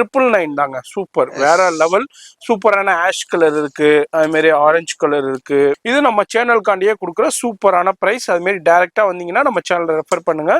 999 தாங்க. சூப்பர், வேற லெவல். சூப்பரான ஆஷ் கலர் இருக்கு, அது மாதிரி ஆரஞ்சு கலர் இருக்கு. இது நம்ம சேனலுக்காண்டியே கொடுக்குற சூப்பரான பிரைஸ். அது மாதிரி டைரக்டா வந்தீங்கன்னா நம்ம சேனலை ரெஃபர் பண்ணுங்க,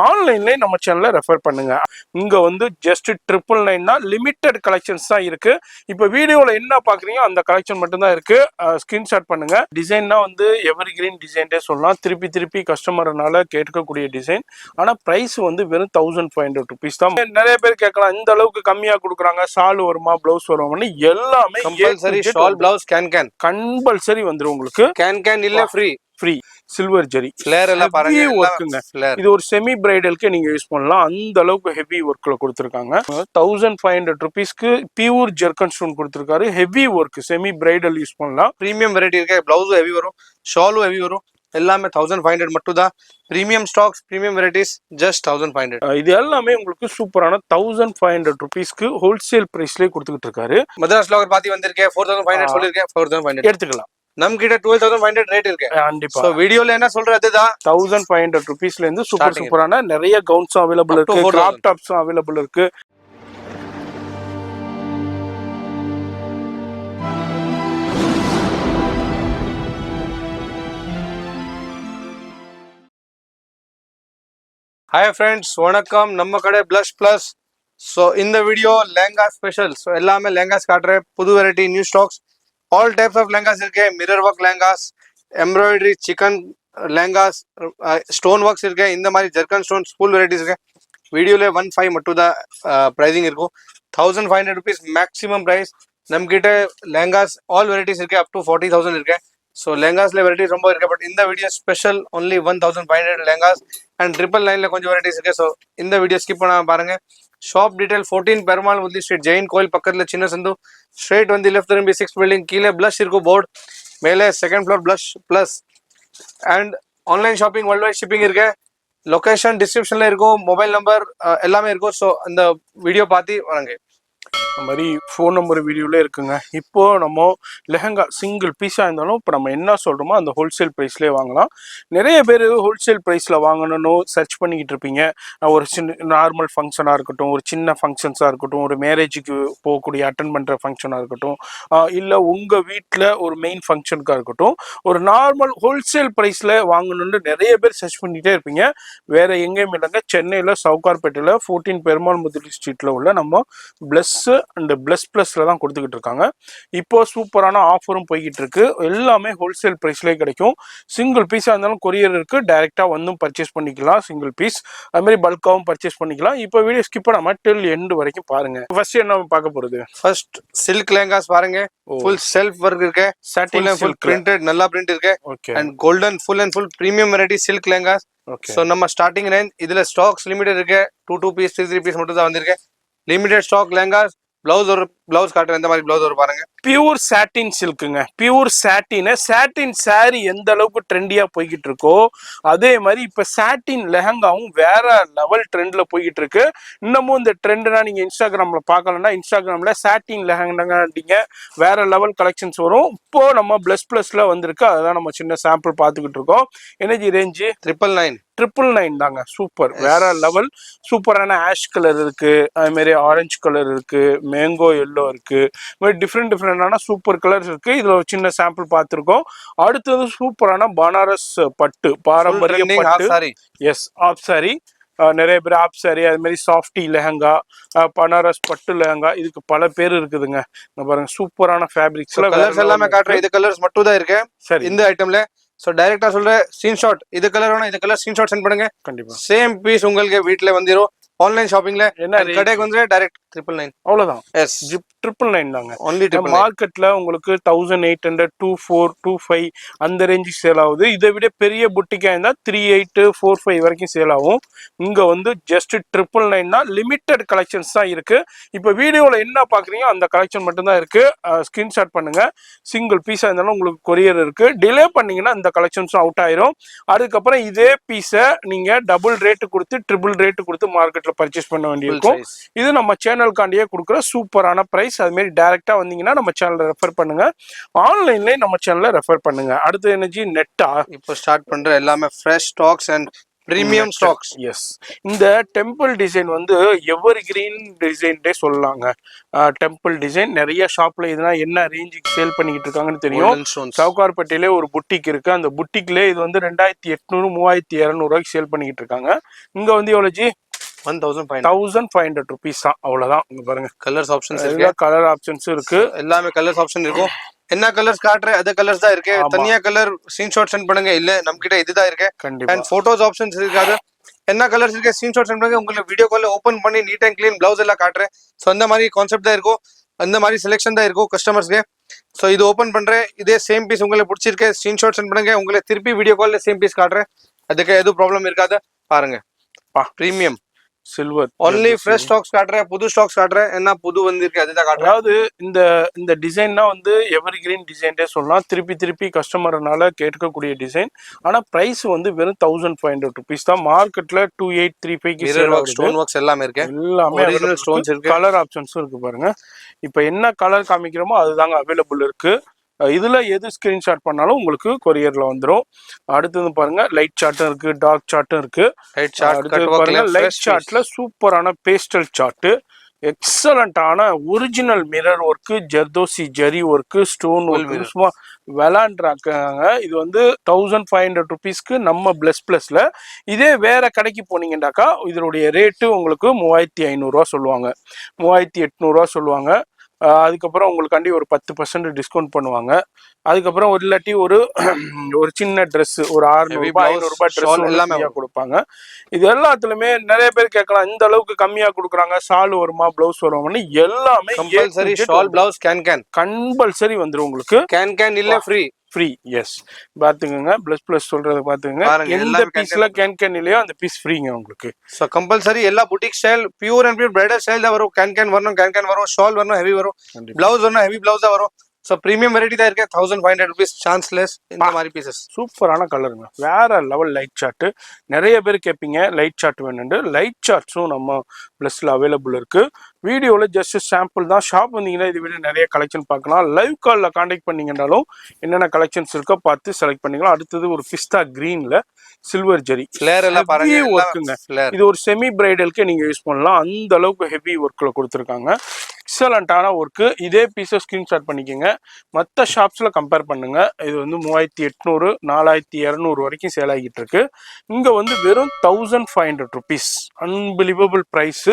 ஆன்லைன்லயே நம்ம சேனலை ரெஃபர் பண்ணுங்க. இங்க வந்து ஜஸ்ட் 999 தான், லிமிடெட் கலெக்ஷன்ஸ் தான் இருக்கு. இப்போ வீடியோல என்ன பாக்குறீங்க அந்த கலெக்ஷன் மட்டும் தான் இருக்கு. ஸ்கிரீன்ஷாட் பண்ணுங்க. டிசைன்னா வந்து எவர் கிரீன் டிசைன்டே சொல்லலாம், திருப்பி திருப்பி கஸ்டமர்னால கேட்கக்கூடிய டிசைன். ஆனா பிரைஸ் வந்து வெறும் 1500 ருபீஸ் தான். நிறைய பேர் கேட்கலாம், இந்த அளவுக்கு கம்மியா கொடுக்குறாங்க, ஷால் வருமா ப்ளவுஸ் வருமான்னு. எல்லாமே compulsory shawl blouse can compulsory வந்துரும் உங்களுக்கு. கேன் இல்ல ஃப்ரீ சில்வர் ஜெரி ஃபிளேர் எல்லாம் பாருங்க, ஒர்க்குங்க. இது ஒரு செமி பிரைடலுக்கு நீங்க யூஸ் பண்ணலாம், அந்த அளவுக்கு ஹெவி ஒர்க்ல கொடுத்துருக்காங்க. 1500 ருபீஸ்க்கு பியூர் ஜெர்கன் ஸ்டோன் கொடுத்துருக்காரு. Heavy work, semi bridal use பண்ணலாம். பிரீமியம் வெரைட்டி இருக்கு, பிளவுஸும் ஹெவி வரும், ஷாலும் ஹெவி வரும். எல்லாமே 1500 மட்டும் தான். Premium stocks, premium varieties just 1500. இது எல்லாமே உங்களுக்கு சூப்பரான 1500 ருபீஸ்க்கு ஹோல்சேல் பிரைஸ்லயே கொடுத்துக்கிட்டு இருக்காரு. மதராஸ் லோகர் பாத்தி வந்திருக்கேன், 4500 சொல்லிருக்கேன், 4500 எடுத்துக்கலாம். நம்ம கிட்ட 12500 ரேட் இருக்கு. கண்டிப்பா. சோ வீடியோல என்ன சொல்றது அதுதான். 1500 ருபீஸ்ல இருந்து சூப்பரான நிறைய கவுன்ஸ் அவைலபிள் இருக்கு, கிராப் டாப்ஸ் அவைலபிள் இருக்கு. ஹாய் ஃப்ரெண்ட்ஸ், வணக்கம். நம்ம கடை பிளஸ் பிளஸ். ஸோ இந்த வீடியோ லெஹங்கா ஸ்பெஷல். ஸோ எல்லாமே லெஹங்காஸ் காட்டுறேன், புது variety, new stocks. All types of lehengas இருக்கு. Mirror work lehengas, embroidery, chikan lehengas, stone works இருக்கு. இந்த மாதிரி ஜெர்கன் ஸ்டோன் ஃபுல் வெரைட்டிஸ் இருக்கு. வீடியோல 15 மட்டும் தான் ப்ரைஸிங் இருக்கும். 1500 ருபீஸ் மேக்ஸிமம் ப்ரைஸ். நம்ம கிட்ட லெஹங்காஸ் ஆல் வெரைட்டிஸ் இருக்கு, அப் டு 40,000 இருக்கு. ஸோ லெஹங்காஸ்ல வெரைட்டிஸ் ரொம்ப இருக்கு. பட் இந்த video special only 1500 lehengas and 999ல கொஞ்சம் வெரைட்டிஸ் இருக்கு. ஸோ இந்த வீடியோ ஸ்கிப் பண்ணாம பாருங்க. Shop detail 14 Perumal Murali street, Jain கோயில் பக்கத்துல சின்ன சந்து. ஸ்ட்ரெயிட் வந்து லெஃப்ட் திரும்பி 6th பில்டிங், கீழே பிளஸ் இருக்கும் போர்டு, மேலே 2nd floor plus plus. And online shopping world wide shipping இருக்கு. லொகேஷன் டிஸ்கிரிப்ஷன்ல இருக்கும், மொபைல் நம்பர் எல்லாமே இருக்கும். ஸோ அந்த வீடியோ பார்த்து வாங்க. அந்த மாதிரி ஃபோன் நம்பர் வீடியோல இருக்குங்க. இப்போ நம்ம லெஹங்கா சிங்கிள் பீஸா இருந்தாலும் இப்போ நம்ம என்ன சொல்றோமோ அந்த ஹோல்சேல் ப்ரைஸ்லேயே வாங்கலாம். நிறைய பேர் ஹோல்சேல் ப்ரைஸ்ல வாங்கணும்னு சர்ச் பண்ணிக்கிட்டு இருப்பீங்க. ஒரு சின்ன நார்மல் ஃபங்க்ஷனாக இருக்கட்டும், ஒரு சின்ன ஃபங்க்ஷன்ஸாக இருக்கட்டும், ஒரு மேரேஜுக்கு போகக்கூடிய அட்டன் பண்ணுற ஃபங்க்ஷனாக இருக்கட்டும், இல்லை உங்கள் வீட்டில் ஒரு மெயின் ஃபங்க்ஷனுக்காக இருக்கட்டும், ஒரு நார்மல் ஹோல்சேல் ப்ரைஸில் வாங்கணும்னு நிறைய பேர் சர்ச் பண்ணிக்கிட்டே இருப்பீங்க. வேற எங்கேயும் இல்லைங்க, சென்னையில் சவுகார்பேட்டையில் 14 பெருமாள் முரளி ஸ்ட்ரீட்டில் உள்ள நம்ம பிளஸ் அண்ட் பிளஸ் பிளஸ்ல தான் கொடுத்துக்கிட்டு இருக்காங்க. இப்போ சூப்பரான ஆஃபரும் போய்கிட்டு இருக்கு. எல்லாமே ஹோல்சேல் பிரைஸ்லேயே கிடைக்கும். சிங்கிள் பீஸா இருந்தாலும் கொரியர் இருக்கு, டைரக்டா வந்தும் பர்ச்சேஸ் பண்ணிக்கலாம். சிங்கிள் பீஸ் அது மாதிரி பல்காவும் பர்ச்சேஸ் பண்ணிக்கலாம். இப்போ வீடியோ ஸ்கிப் பண்ணாம டில் எண்ட் வரைக்கும் பாருங்க. ஃபர்ஸ்ட் என்ன பார்க்க போறது, ஃபர்ஸ்ட் சில்க் லெஹங்காஸ் பாருங்க. ஃபுல் செல்ஃப் ஒர்க் இருக்கு, சாட்டின் ஃபுல் பிரிண்டட் நல்லா பிரிண்ட் இருக்கு. Okay. And golden full and full premium variety silk lehengas. Okay. So நம்ம ஸ்டார்டிங் ரேஞ்ச் இதுல ஸ்டாக்ஸ் லிமிடெட் இருக்கு. 2 பீஸ் 3 பீஸ் மட்டும் தான் வந்திருக்கு. Limited stock lehengas. பிளவுஸ் ஒரு பிளவுஸ் காட்டுறேன், இந்த மாதிரி பிளவுஸ் ஒரு பாருங்க. பியூர் சாட்டின் சில்க்குங்க. பியூர் சாட்டின் சாரி எந்த அளவுக்கு ட்ரெண்டியா போய்கிட்டு இருக்கோ அதே மாதிரி இப்ப சாட்டின் லெஹங்காவும் வேற லெவல் ட்ரெண்ட்ல போய்கிட்டு இருக்கு. இன்னமும் இந்த ட்ரெண்ட்னா நீங்க இன்ஸ்டாகிராம்ல பார்க்கலன்னா இன்ஸ்டாகிராம்ல சாட்டின் லெஹங்காங்க வேற லெவல் கலெக்ஷன்ஸ் வரும். இப்போ நம்ம பிளஸ் பிளஸ்ல வந்திருக்கு, அதுதான் நம்ம சின்ன சாம்பிள் பார்த்துக்கிட்டு இருக்கோம். எனர்ஜி ரேஞ்சு 999 தாங்க. சூப்பர், வேற லெவல். சூப்பரான ஆஷ் கலர் இருக்கு, அது மாதிரி ஆரஞ்சு கலர் இருக்கு, மேங்கோ எல்லோ இருக்கு, டிஃப்ரெண்டான சூப்பர் கலர்ஸ் இருக்கு. இதுல ஒரு சின்ன சாம்பிள் பார்த்துருக்கோம். அடுத்தது சூப்பரான பனாரஸ் பட்டு, பாரம்பரிய பட்டு. Yes, half sari. நிறைய பேர் ஆப் சாரி, அது மாதிரி சாஃப்டி லெஹங்கா, பனாரஸ் பட்டு லெஹங்கா, இதுக்கு பல பேர் இருக்குதுங்க. பாருங்க சூப்பரான ஃபேப்ரிக்ஸ் எல்லாமே காட்டுறேன். இது கலர்ஸ் மட்டும் தான் இருக்கு சரி இந்த ஐட்டம்ல. சோ டைரக்டா சொல்றேன், ஸ்கிரீன்ஷாட் இது கலர் வேணும், இந்த கலர் ஸ்கிரீன்ஷாட் சென்ட் பண்ணுங்க. கண்டிப்பா சேம் பீஸ் உங்களுக்கு வீட்ல வந்துரும். ஆன்லைன் ஷாப்பிங்ல என்ன கடைக்கு வந்து டைரக்ட் 999 அவ்வளவுதான். எஸ், 999 தாங்க. ஒன்லி மார்க்கெட்ல உங்களுக்கு 1800, 24, 25 அந்த ரேஞ்சுக்கு சேல் ஆகுது. இதை விட பெரிய புட்டிக்கா இருந்தா 38, 45 வரைக்கும் சேல் ஆகும். இங்க வந்து ஜஸ்ட் 999 தான். லிமிடெட் கலெக்ஷன்ஸ் தான் இருக்கு. இப்ப வீடியோல என்ன பாக்குறீங்க அந்த கலெக்ஷன் மட்டும் தான் இருக்கு. ஸ்கிரீன்ஷாட் பண்ணுங்க. சிங்கிள் பீஸா இருந்தாலும் உங்களுக்கு கொரியர் இருக்கு. டிலே பண்ணீங்கன்னா இந்த கலெக்ஷன்ஸும் அவுட் ஆயிரும். அதுக்கப்புறம் இதே பீஸை நீங்க டபுள் ரேட்டு கொடுத்து ட்ரிபிள் ரேட்டு கொடுத்து மார்க்கெட்ல பர்ச்சேஸ் பண்ண வேண்டியிருக்கும். இது நம்ம சேனலுக்காண்டியே கொடுக்குற சூப்பரான பிரைஸ். அது மாதிரி டைரக்டா வந்தீங்கன்னா நம்ம சேனலை ரெஃபர் பண்ணுங்க, ஆன்லைன்லயே நம்ம சேனலை ரெஃபர் பண்ணுங்க. அடுத்து எனர்ஜி நெட்டா இப்போ ஸ்டார்ட் பண்ற எல்லாமே fresh stocks and premium stocks. Yes, இந்த டெம்பிள் டிசைன் வந்து எவர் கிரீன் டிசைன்டே சொல்லலாங்க. டெம்பிள் டிசைன் நிறைய ஷாப்ல இதெல்லாம் என்ன ரேஞ்சுக்கு சேல் பண்ணிக்கிட்டு இருக்காங்கன்னு தெரியும். சவுகார்பேட்டையிலே ஒரு புட்டிக் இருக்கு. அந்த புட்டிக்ல இது வந்து 2800 3200 ரூபாய்க்கு சேல் பண்ணிக்கிட்டு இருக்காங்க. இங்க வந்து எவ்வளவு ஜி? 1500 rupees தான். அவ்வளவுதான். இங்க பாருங்க, கலர்ஸ் ஆப்ஷன்ஸ் இருக்கு. கலர் ஆப்ஷன்ஸ் இருக்கு. எல்லாமே கலர்ஸ் ஆப்ஷன் இருக்கும். என்ன கலர்ஸ் காட்டுறேன் அதே கலர்ஸ் தான் இருக்கு. தனியா கலர் ஸ்கிரீன்ஷாட் சென்ட் பண்ணுங்க. இல்ல நம்ம கிட்ட இதுதான் இருக்கு. கண்டிப்பா. அண்ட் போட்டோஸ் ஆப்ஷன்ஸ் இருக்காது. என்ன கலர்ஸ் இருக்கு ஸ்கிரீன்ஷாட் சென்ட் பண்ணுங்க. உங்களுக்கு வீடியோ கால்ல ஓபன் பண்ணி நீட் அண்ட் கிளீன் பிளவுஸ் எல்லாம் காட்டுறேன். ஸோ அந்த மாதிரி கான்செப்ட் தான் இருக்கும். அந்த மாதிரி செலெக்ஷன் தான் இருக்கும் கஸ்டமர்ஸ்க்கு. ஸோ இது ஓப்பன் பண்றேன். இதே சேம் பீஸ் உங்களுக்கு பிடிச்சிருக்கு ஸ்கிரீன்ஷாட் சென்ட் பண்ணுங்க. உங்களுக்கு திருப்பி வீடியோ கால்ல சேம் பீஸ் காட்டுறேன். அதுக்கு எதுவும் ப்ராப்ளம் இருக்காது. பாருங்க, premium silver only fresh stocks காட்டுறேன். புது ஸ்டாக்ஸ் காட்டுறேன். என்ன புது வந்திருக்கு அதுதான் காட்டுறேன். அதாவது இந்த இந்த டிசைன்னா வந்து எவர் கிரீன் டிசைன்டே சொல்லலாம். திருப்பி திருப்பி கஸ்டமர்னால கேட்கக்கூடிய டிசைன். ஆனா பிரைஸ் வந்து வெறும் 1500 rupees தான். மார்க்கெட்ல 2835 ஸ்டோன் ஒர்க்ஸ் எல்லாமே இருக்கு. எல்லாமே ஒரிஜினல் ஸ்டோன்ஸ் இருக்கு. கலர் ஆப்ஷன்ஸும் இருக்கு பாருங்க. இப்போ என்ன கலர் காமிக்கிறோமோ அதுதாங்க அவைலபிள் இருக்கு. இதுல எது ஸ்கிரீன்ஷாட் பண்ணாலும் உங்களுக்கு கொரியர்ல வந்துடும். அடுத்தது பாருங்க, லைட் சார்ட்டும் இருக்கு, டார்க் சார்ட்டும் இருக்கு. பாருங்க, லைட் சார்ட்ல சூப்பரான பேஸ்டல் சார்ட், எக்ஸலண்டான original mirror work, zardozi zari work, stone work, சும்மா விளாண்டுறாங்க. இது வந்து 1500 rupeesக்கு நம்ம பிளஸ்ல. இதே வேற கடைக்கு போனீங்கன்னாக்கா இதனுடைய ரேட்டு உங்களுக்கு 3500 ரூபா சொல்லுவாங்க, 3800 ரூபா சொல்லுவாங்க. அதுக்கப்புறம் உங்களுக்காண்டி ஒரு 10% டிஸ்கவுண்ட் பண்ணுவாங்க. அதுக்கப்புறம் ஒரு இல்லாட்டி ஒரு சின்ன ட்ரெஸ் ஒரு 600 ரூபாய் 500 ரூபாய் ட்ரெஸ் எல்லாமே கொடுப்பாங்க. இது எல்லாத்துலயுமே நிறைய பேர் கேட்கலாம், இந்த அளவுக்கு கம்மியா கொடுக்குறாங்க, ஷால் வருமா பிளவுஸ் வருமான்னு. எல்லாமே கம்பல்சரி ஷால் பிளவுஸ் கம்பல்சரி வந்துரும் உங்களுக்கு. கேன் இல்ல ஃப்ரீ. எஸ், பாத்துக்கோங்க. பிளஸ் சொல்றத பாத்துக்கோங்க. எந்த பீஸ்ல கேன் இல்லையோ அந்த பீஸ் ஃப்ரீங்க உங்களுக்கு. சோ கம்பல்சரி எல்லா boutique style pure and pure bridal style தான் வரும். கேன் வரணும், கேன் வரும். ஷால் வரணும், ஹெவி வரும். பிளவுஸ் வரணும், ஹெவி பிளவுஸ் தான் வரும். சோ பிரீமியம் வெரைட்டி தான் இருக்கு. 1500 rupees சான்ஸ்லெஸ். இந்த மாதிரி பீசஸ் சூப்பரான கலருங்க, வேற லெவல் லைட் சார்ட். நிறைய பேர் கேட்பீங்க லைட் சார்ட் வேணுண்டு. லைட் சார்ட்ஸும் நம்ம பிளஸ்ல அவைலபிள் இருக்கு. வீடியோவில் ஜஸ்ட் சாம்பிள் தான். ஷாப் வந்தீங்கன்னா இது விட நிறைய கலெக்ஷன் பார்க்கலாம். லைவ் காலில் கான்டாக்ட் பண்ணீங்கன்னாலும் என்னென்ன கலெக்ஷன்ஸ் இருக்கோ பார்த்து செலக்ட் பண்ணிக்கலாம். அடுத்தது ஒரு பிஸ்தா கிரீன்ல சில்வர் ஜெரி ஒர்க்குங்க. இது ஒரு செமி பிரைடலுக்கு நீங்க யூஸ் பண்ணலாம். அந்த அளவுக்கு ஹெவி ஒர்க்ல கொடுத்துருக்காங்க. எக்ஸலண்டான ஒர்க்கு. இதே பீஸை ஸ்கிரீன்ஷாட் பண்ணிக்கோங்க. மற்ற ஷாப்ஸ்ல கம்பேர் பண்ணுங்க. இது வந்து 3800 4200 வரைக்கும் சேல் ஆகிட்டு இருக்கு. இங்க வந்து வெறும் 1500 rupees. Unbelievable price.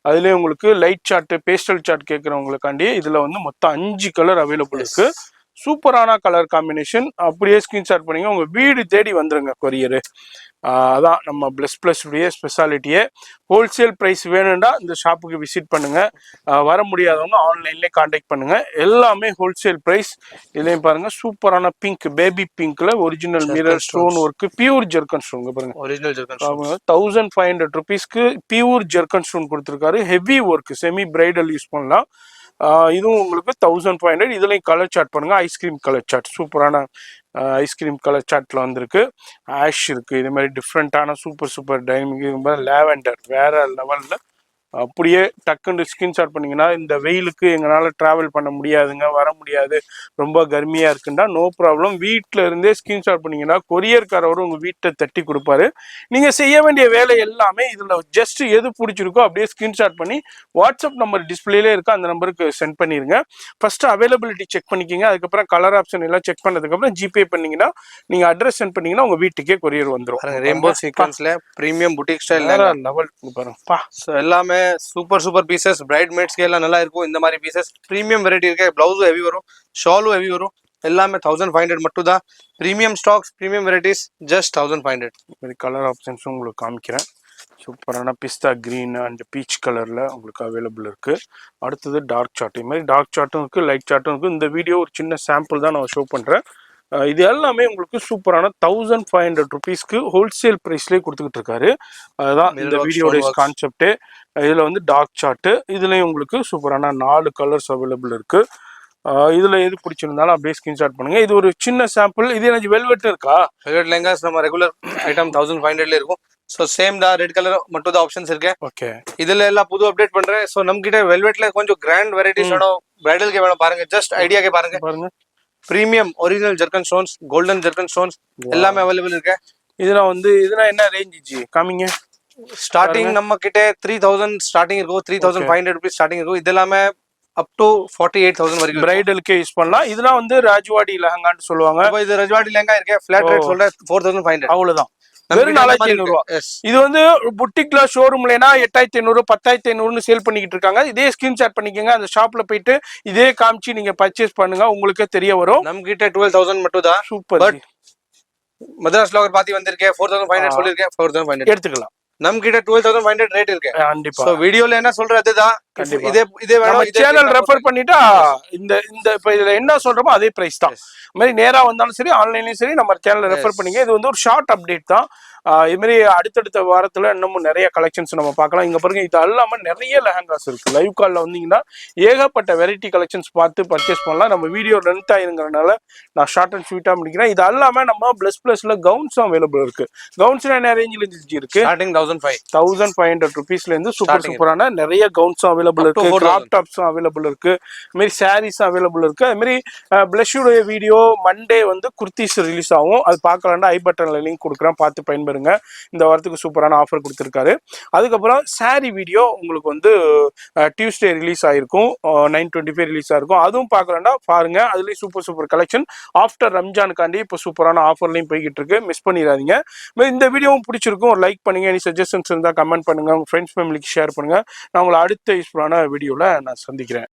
அதுலேயே உங்களுக்கு லைட் சார்ட், பேஸ்டல் சார்ட் கேட்குறவங்களுக்காண்டி இதுல வந்து மொத்தம் 5 கலர் அவைலபிள் இருக்கு. சூப்பரான கலர் காம்பினேஷன். அப்படியே ஸ்கிரீன்ஷாட் பண்ணீங்க, உங்க வீடு தேடி வந்துருங்க கொரியரு. அதான் நம்ம பிளஸ் உடைய ஸ்பெஷாலிட்டியே. ஹோல்சேல் ப்ரைஸ் வேணும்னா இந்த ஷாப்புக்கு விசிட் பண்ணுங்க. வர முடியாதவங்க ஆன்லைன்லேயே கான்டாக்ட் பண்ணுங்க. எல்லாமே ஹோல்சேல் ப்ரைஸ். இதுலேயும் பாருங்க, சூப்பரான பிங்க், பேபி பிங்க்ல original mirror stone work, pure zircon stone பாருங்க. ஒரிஜினல் ஜெர்கன் 1500 rupeesக்கு பியூர் ஜெர்கன் ஸ்டோன் கொடுத்துருக்காரு. Heavy work, semi bridal use பண்ணலாம். இதுவும் உங்களுக்கு 1500. இதுலையும் கலர் சார்ட் பண்ணுங்க. ஐஸ்கிரீம் கலர் சார்ட், சூப்பரான ஐஸ்கிரீம் கலர் சார்ட்ல வந்திருக்கு. ஆஷ் இருக்கு. இது மாதிரி டிஃப்ரெண்டான சூப்பர் டைனிங். லேவெண்டர் வேற லெவல்ல. அப்படியே டக்குன்னு ஸ்கிரீன்ஷாட் பண்ணீங்கன்னா, இந்த வெயிலுக்கு எங்களால் ட்ராவல் பண்ண முடியாதுங்க, வர முடியாது, ரொம்ப கர்மியாக இருக்குண்டா நோ ப்ராப்ளம். வீட்டில் இருந்தே ஸ்கிரீன்ஷாட் பண்ணீங்கன்னா கொரியர்காரவரும் உங்கள் வீட்டை தட்டி கொடுப்பாரு. நீங்கள் செய்ய வேண்டிய வேலை எல்லாமே இதில் ஜஸ்ட் எது பிடிச்சிருக்கோ அப்படியே ஸ்கிரீன்ஷாட் பண்ணி வாட்ஸ்அப் நம்பர் டிஸ்பிளேலே இருக்கோ அந்த நம்பருக்கு சென்ட் பண்ணிடுங்க. ஃபர்ஸ்ட் அவைலபிலிட்டி செக் பண்ணிக்கிங்க. அதுக்கப்புறம் கலர் ஆப்ஷன் எல்லாம் செக் பண்ணதுக்கப்புறம் ஜிபே பண்ணீங்கன்னா, நீங்கள் அட்ரஸ் சென்ட் பண்ணீங்கன்னா உங்கள் வீட்டுக்கே கொரியர் வந்துடும். ரெயின்போ சீக்வென்ஸ்ல பிரீமியம் புட்டிக் ஸ்டைல் லெவல் பாருங்க. எல்லாமே சூப்பர் பீசஸ். பிரைட் மேட்ஸ்க்கு எல்லாம் நல்லா இருக்கும். இந்த மாதிரி பீசஸ் பிரீமியம் வெரைட்டி இருக்கு. பிளவுஸும் ஹெவி வரும், ஷாலும் ஹெவி வரும். எல்லாமே 1500 மட்டும் தான். Premium stocks, premium varieties, just 1500. Colour ஆப்ஷன்ஸும் உங்களுக்கு காமிக்கிறேன். சூப்பரான பிஸ்தா கிரீன் அண்ட் பீச் கலர்ல உங்களுக்கு அவைலபிள் இருக்கு. அடுத்தது டார்க் சார்ட். இது மாதிரி டார்க் சார்ட்டும் இருக்கு, லைட் சார்ட்டும் இருக்கு. இந்த வீடியோ ஒரு சின்ன சாம்பிள் தான் நான் ஷோ பண்றேன். இது எல்லாமே உங்களுக்கு சூப்பரான 1500 rupeesக்கு ஹோல்சேல் ப்ரைஸ்லேயே கொடுத்துக்கிட்டு இருக்காரு. அதுதான் இந்த வீடியோடைய கான்செப்டே. இதில் வந்து டார்க் சார்ட்டு. இதுலேயும் உங்களுக்கு சூப்பரான 4 கலர்ஸ் அவைலபிள் இருக்கு. இதுல எது பிடிச்சிருந்தாலும் அப்படியே ஸ்கிரீன்ஷாட் பண்ணுங்க. இது ஒரு சின்ன சாம்பிள். இது எனக்கு வெல்வெட் இருக்கா? வெல்வெட் லெஹங்காஸ் நம்ம ரெகுலர் ஐட்டம் 1500ல இருக்கும். ஸோ சேம் தான், ரெட் கலர் மட்டும் தான் ஆப்ஷன்ஸ் இருக்கு. ஓகே, இதுல எல்லாம் புது அப்டேட் பண்றேன். ஸோ நம்ம கிட்ட வெல்வெட்ல கொஞ்சம் கிராண்ட் வெரைட்டிஸ் வேணும், பிரைடலுக்கு வேணும். பாருங்க, ஜஸ்ட் ஐடியாக்கே பாருங்க. Premium original ஜெர்கன் stones, golden ஜெர்கன் stones எல்லாமே அவைலபிள் இருக்கு. இதெல்லாம் வந்து இதெல்லாம் என்ன ரேஞ்ச் காமிங்க. ஸ்டார்டிங் நம்ம கிட்ட 3000 ஸ்டார்டிங் இருக்கும், 3500 rupees ஸ்டார்டிங் இருக்கும். இது எல்லாமே அப் டு 48,000 வரைக்கும் பிரைடலுக்கே யூஸ் பண்ணலாம். இதெல்லாம் வந்து ராஜ்வாடி லெஹங்கான்னு சொல்லுவாங்க. இப்போ இது ரஜ்வாடி லெஹங்கா இருக்கு, ஃபிளாட் ரேட் சொல்றேன் 4500. அவ்வளவுதான், வெறும் 4500 ரூபா. இது வந்து புட்டிக்ல ஷோரூம்லனா 8500 10500 சேல் பண்ணிக்கிட்டு இருக்காங்க. இதே ஸ்கிரீன்ஷாட் பண்ணிக்கோங்க, அந்த ஷாப்ல போயிட்டு இதே காமிச்சு நீங்க பர்ச்சேஸ் பண்ணுங்க, உங்களுக்கே தெரிய வரும். நம்ம கிட்ட 12,000 மட்டும் தான். சூப்பர். பட் மதராஸ் லோகர் பாத்தி வந்திருக்கேன் 4500 சொல்லிருக்கேன், 4500 எடுத்துக்கலாம். நம்ம கிட்ட 12,500 ரேட் இருக்கு. கண்டிப்பா. சோ வீடியோல என்ன சொல்றது தான், இதே வேணும், இதே சேனல் ரெஃபர் பண்ணிட்டா இந்த இப்ப இதுல என்ன சொல்றோமோ அதே பிரைஸ் தான். மாதிரி நேரா வந்தாலும் சரி, ஆன்லைன்லயும் சரி, நம்ம சேனல் ரெஃபர் பண்ணீங்க. இது வந்து ஒரு ஷார்ட் அப்டேட் தான். இது மாதிரி அடுத்தடுத்த வாரத்துல இன்னமும் நிறைய கலெக்ஷன்ஸ் நம்ம பார்க்கலாம். இங்க பாருங்க, இது அல்லாம நிறைய லெஹங்காஸ் இருக்கு. லைவ் கால்ல வந்தீங்கன்னா ஏகப்பட்ட வெரைட்டி கலெக்ஷன்ஸ் பார்த்து பர்ச்சேஸ் பண்ணலாம். நம்ம வீடியோ லென்த் ஆயிருங்கிறதுனால நான் ஷார்ட் அண்ட் ஸ்வீட்டா முடிக்கிறேன். இது அல்லாம நம்ம பிளஸ்ல கவுன்ஸும் அவைலபிள் இருக்கு. கவுன்ஸ்ல என்ன ரேஞ்சில் இருக்கு? ஸ்டார்டிங் 1500 ருபீஸ்ல இருந்து சூப்பரான நிறைய கவுன்ஸும் அவைலபிள் இருக்கு. கிராப் டாப்ஸும் அவைலபிள் இருக்கு. இது மாதிரி சாரீஸ் அவைலபிள் இருக்கு. அது மாதிரி பிளஷுடைய வீடியோ மண்டே வந்து குர்த்திஸ் ரிலீஸ் ஆகும். அது பார்க்கலாம்னா ஐ பட்டன்ல லிங்க் கொடுக்குறேன், பார்த்து பயன்பெறுங்க. இந்த வாரத்துக்கு சூப்பரான ஆஃபர் கொடுத்துருக்காரு. அதுக்கப்புறம் சாரி வீடியோ உங்களுக்கு வந்து டியூஸ்டே ரிலீஸ் ஆயிருக்கும், 9/25 ரிலீஸ் ஆயிருக்கும். அதுவும் பார்க்கலாம்னா பாருங்க. அதுலயும் சூப்பர் கலெக்ஷன் ஆஃப்டர் ரம்ஜானுக்காண்டி இப்போ சூப்பரான ஆஃபர்லையும் போய்கிட்டு இருக்கு, மிஸ் பண்ணிடாதீங்க. இந்த வீடியோவும் பிடிச்சிருக்கும், ஒரு லைக் பண்ணுங்க. எனி சஜஷன்ஸ் இருந்தால் கமெண்ட் பண்ணுங்க, உங்க ஃப்ரெண்ட்ஸ் ஃபேமிலிக்கு ஷேர் பண்ணுங்க. நான் உங்களை அடுத்த யூஸ்ஃபுல்லான வீடியோல நான் சந்திக்கிறேன்.